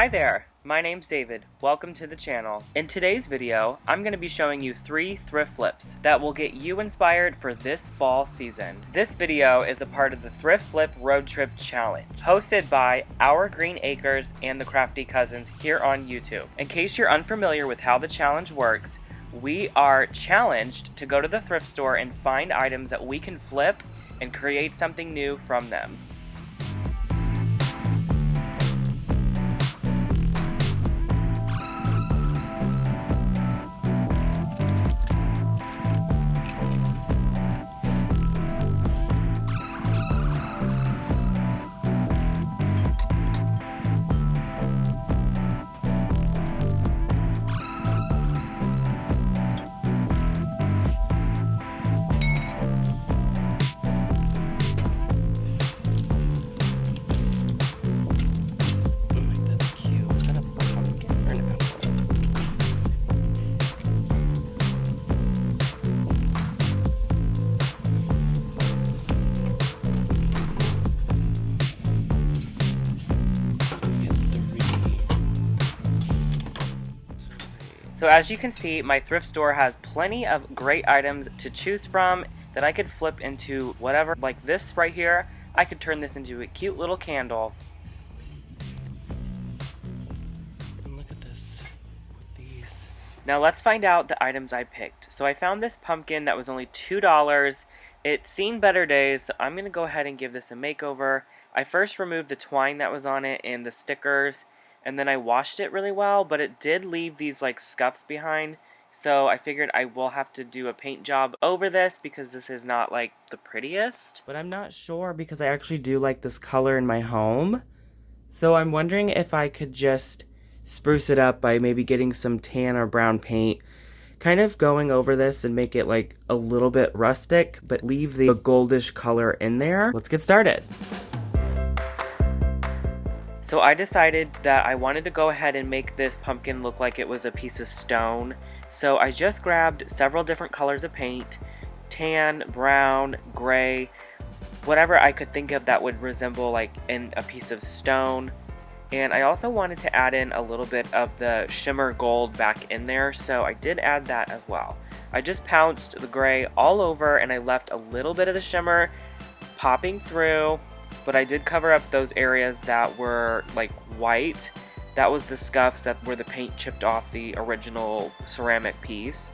Hi there, my name's David. Welcome to the channel. In today's video, I'm going to be showing you 3 thrift flips that will get you inspired for this fall season. This video is a part of the Thrift Flip Road Trip challenge, hosted by Our Green Acres and the Crafty Cousins here on YouTube. In case you're unfamiliar with how the challenge works, we are challenged to go to the thrift store and find items that we can flip and create something new from them. So as you can see, my thrift store has plenty of great items to choose from that I could flip into whatever. Like this right here, I could turn this into a cute little candle. And look at this with these. Now let's find out the items I picked. So I found this pumpkin that was only $2. It's seen better days, so I'm going to go ahead and give this a makeover. I first removed the twine that was on it and the stickers, and then I washed it really well, but it did leave these like scuffs behind. So I figured I will have to do a paint job over this because this is not like the prettiest. But I'm not sure because I actually do like this color in my home. So I'm wondering if I could just spruce it up by maybe getting some tan or brown paint, kind of going over this and make it like a little bit rustic, but leave the goldish color in there. Let's get started. So I decided that I wanted to go ahead and make this pumpkin look like it was a piece of stone. So I just grabbed several different colors of paint, tan, brown, gray, whatever I could think of that would resemble like in a piece of stone. And I also wanted to add in a little bit of the shimmer gold back in there, so I did add that as well. I just pounced the gray all over and I left a little bit of the shimmer popping through. But I did cover up those areas that were like white. That was the scuffs that where the paint chipped off the original ceramic piece.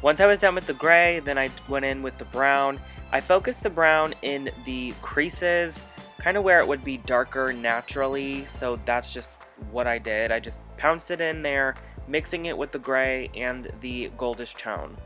Once I was done with the gray, then I went in with the brown. I focused the brown in the creases, kind of where it would be darker naturally, so that's just what I did. I just pounced it in there, mixing it with the gray and the goldish tone.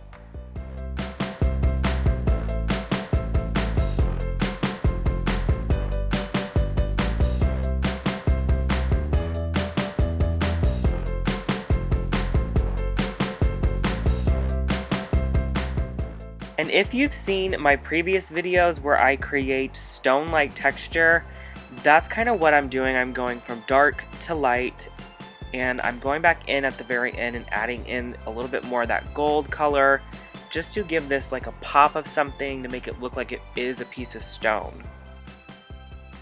And if you've seen my previous videos where I create stone-like texture, that's kind of what I'm doing. I'm going from dark to light, and I'm going back in at the very end and adding in a little bit more of that gold color just to give this like a pop of something to make it look like it is a piece of stone.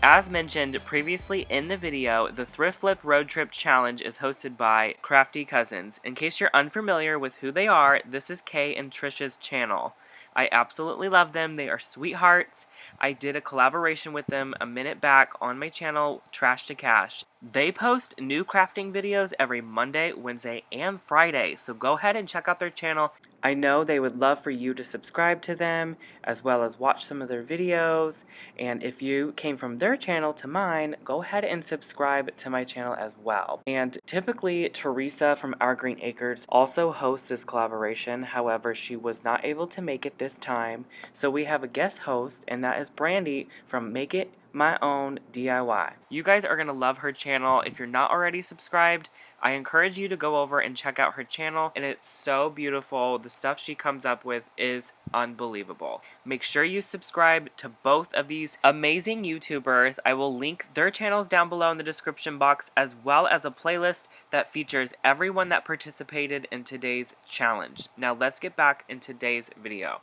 As mentioned previously in the video, the Thrift Flip Road Trip Challenge is hosted by Crafty Cousins. In case you're unfamiliar with who they are, this is Kay and Trisha's channel. I absolutely love them. They are sweethearts. I did a collaboration with them a minute back on my channel, Trash to Cash. They post new crafting videos every Monday, Wednesday, and Friday, so go ahead and check out their channel. I know they would love for you to subscribe to them, as well as watch some of their videos, and if you came from their channel to mine, go ahead and subscribe to my channel as well. And typically, Teresa from Our Green Acres also hosts this collaboration. However, she was not able to make it this time, so we have a guest host, and that is Brandy from Make It My Own DIY. You guys are going to love her channel. If you're not already subscribed, I encourage you to go over and check out her channel, and it's so beautiful. The stuff she comes up with is unbelievable. Make sure you subscribe to both of these amazing YouTubers. I will link their channels down below in the description box, as well as a playlist that features everyone that participated in today's challenge. Now let's get back in today's video.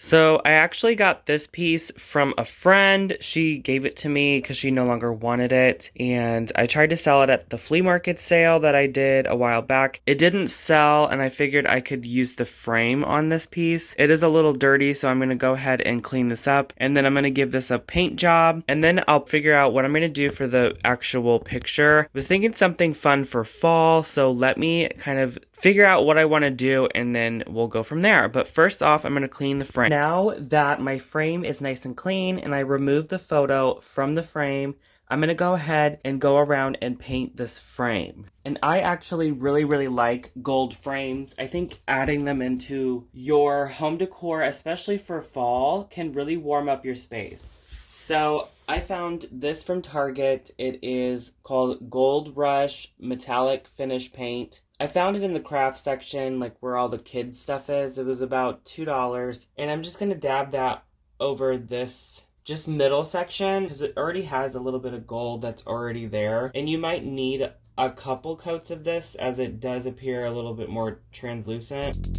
So I actually got this piece from a friend. She gave it to me because she no longer wanted it. And I tried to sell it at the flea market sale that I did a while back. It didn't sell, and I figured I could use the frame on this piece. It is a little dirty, so I'm going to go ahead and clean this up. And then I'm going to give this a paint job. And then I'll figure out what I'm going to do for the actual picture. I was thinking something fun for fall, so let me kind of figure out what I want to do, and then we'll go from there. But first off, I'm going to clean the frame. Now that my frame is nice and clean and I removed the photo from the frame, I'm going to go ahead and go around and paint this frame. And I actually really like gold frames. I think adding them into your home decor, especially for fall, can really warm up your space. So I found this from Target. It is called Gold Rush Metallic Finish Paint. I found it in the craft section, like where all the kids stuff is. It was about $2. And I'm just going to dab that over this just middle section because it already has a little bit of gold that's already there. And you might need a couple coats of this as it does appear a little bit more translucent.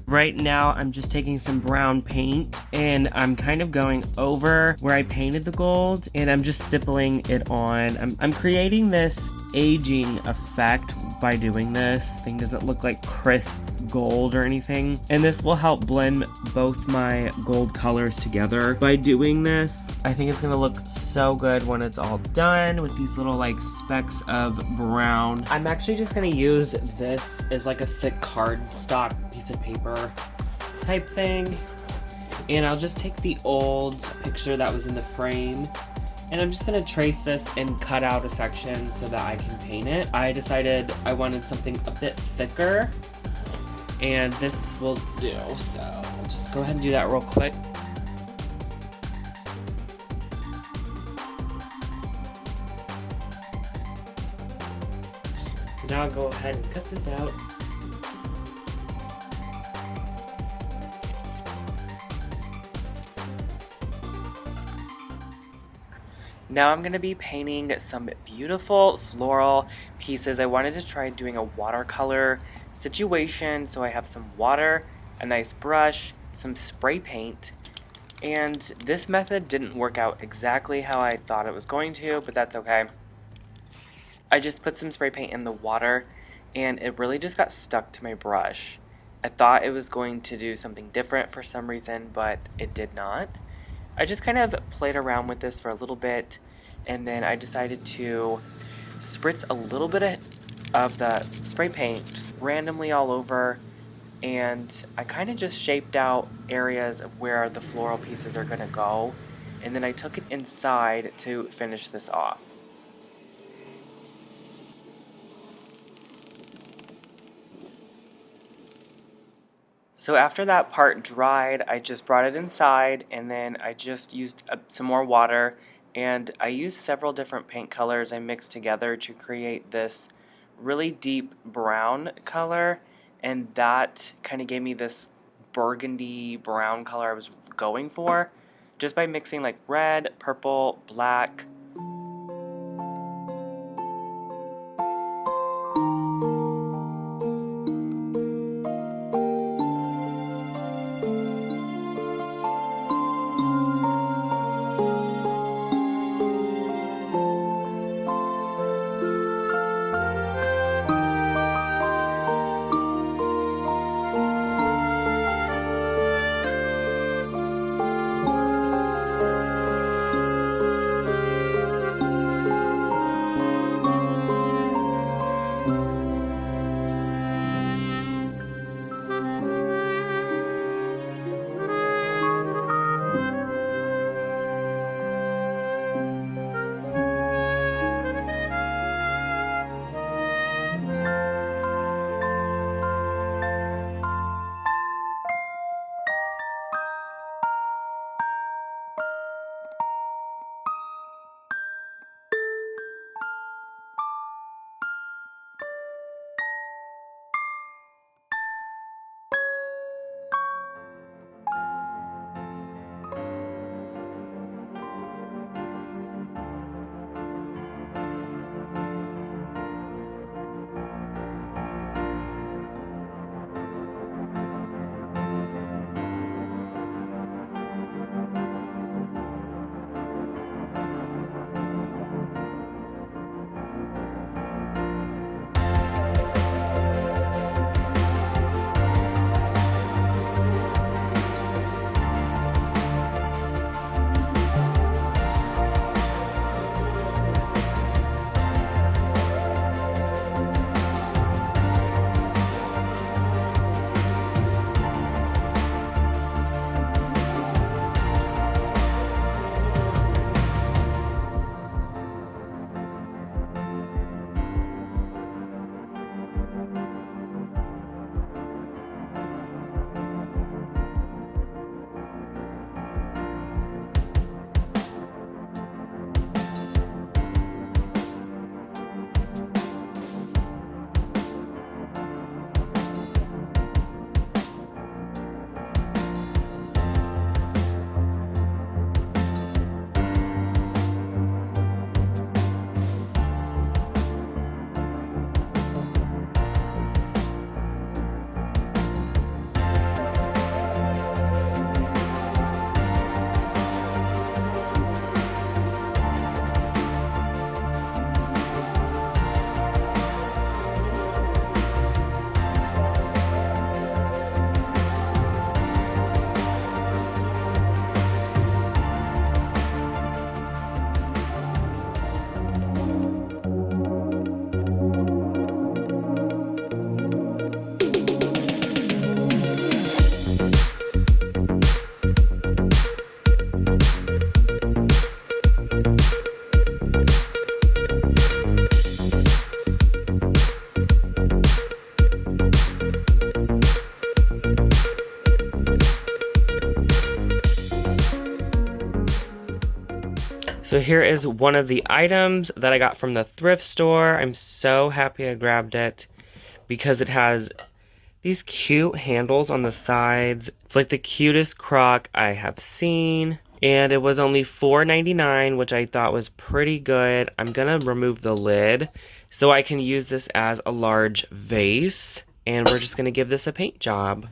Right now, I'm just taking some brown paint and I'm kind of going over where I painted the gold and I'm just stippling it on. I'm creating this aging effect by doing this. Thing doesn't look like crisp gold or anything. And this will help blend both my gold colors together by doing this. I think it's gonna look so good when it's all done with these little like specks of brown. I'm actually just gonna use this as like a thick cardstock piece of paper type thing. And I'll just take the old picture that was in the frame and I'm just gonna trace this and cut out a section so that I can paint it. I decided I wanted something a bit thicker and this will do. So I'll just go ahead and do that real quick. So now I'll go ahead and cut this out. Now I'm going to be painting some beautiful floral pieces. I wanted to try doing a watercolor situation, so I have some water, a nice brush, some spray paint, and this method didn't work out exactly how I thought it was going to, but that's okay. I just put some spray paint in the water, and it really just got stuck to my brush. I thought it was going to do something different for some reason, but it did not. I just kind of played around with this for a little bit, and then I decided to spritz a little bit of the spray paint just randomly all over, and I kind of just shaped out areas of where the floral pieces are going to go, and then I took it inside to finish this off. So after that part dried, I just brought it inside and then I just used some more water, and I used several different paint colors I mixed together to create this really deep brown color, and that kind of gave me this burgundy brown color I was going for just by mixing like red, purple, black. So here is one of the items that I got from the thrift store. I'm so happy I grabbed it because it has these cute handles on the sides. It's like the cutest crock I have seen. And it was only $4.99, which I thought was pretty good. I'm gonna remove the lid so I can use this as a large vase. And we're just gonna give this a paint job.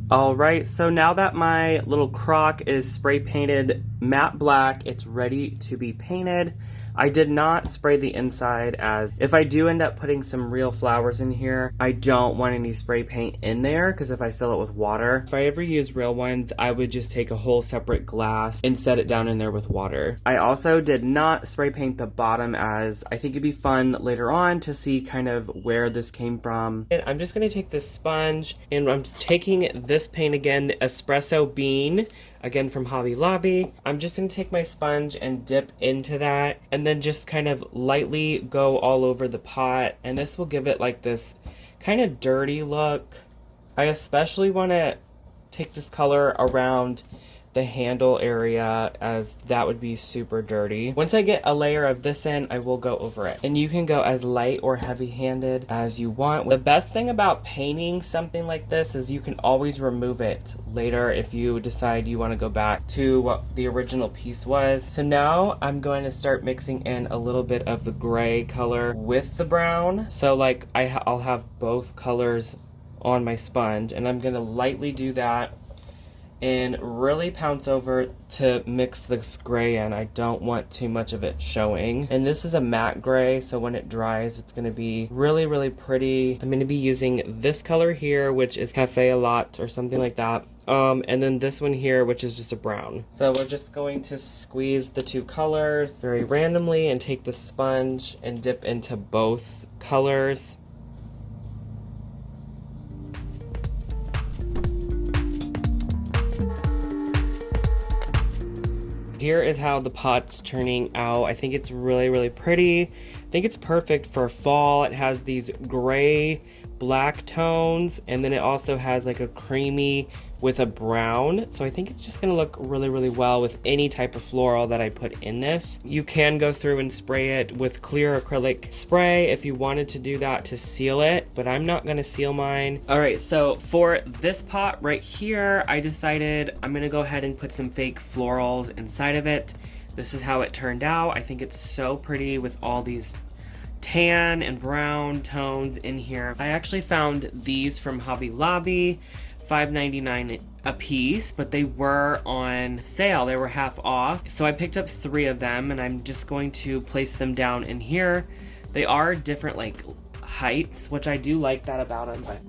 Alright, so now that my little crock is spray painted matte black, it's ready to be painted. I did not spray the inside, as if I do end up putting some real flowers in here, I don't want any spray paint in there, because if I fill it with water, if I ever use real ones, I would just take a whole separate glass and set it down in there with water. I also did not spray paint the bottom, as I think it'd be fun later on to see kind of where this came from. And I'm just going to take this sponge, and I'm taking this paint again, the Espresso Bean, again from Hobby Lobby. I'm just going to take my sponge and dip into that, and then just kind of lightly go all over the pot, and this will give it like this kind of dirty look. I especially want to take this color around the handle area, as that would be super dirty. Once I get a layer of this in, I will go over it. And you can go as light or heavy-handed as you want. The best thing about painting something like this is you can always remove it later if you decide you want to go back to what the original piece was. So now I'm going to start mixing in a little bit of the gray color with the brown. So like I'll have both colors on my sponge, and I'm going to lightly do that and really pounce over to mix this gray in. I don't want too much of it showing. And this is a matte gray, so when it dries, it's going to be really, really pretty. I'm going to be using this color here, which is Cafe a Lot or something like that. And then this one here, which is just a brown. So we're just going to squeeze the two colors very randomly and take the sponge and dip into both colors. Here is how the pot's turning out. I think it's really, really pretty. I think it's perfect for fall. It has these gray, black tones, and then it also has like a creamy with a brown. So I think it's just gonna look really, really well with any type of floral that I put in this. You can go through and spray it with clear acrylic spray if you wanted to do that to seal it, but I'm not gonna seal mine. All right, so for this pot right here, I decided I'm gonna go ahead and put some fake florals inside of it. This is how it turned out. I think it's so pretty with all these tan and brown tones in here. I actually found these from Hobby Lobby, $5.99 a piece, but they were on sale. They were half off. So I picked up 3 of them, and I'm just going to place them down in here. They are different like heights, which I do like that about them, but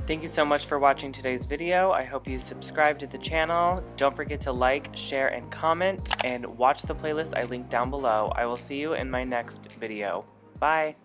thank you so much for watching today's video. I hope you subscribe to the channel. Don't forget to like, share, and comment, and watch the playlist I linked down below. I will see you in my next video. Bye!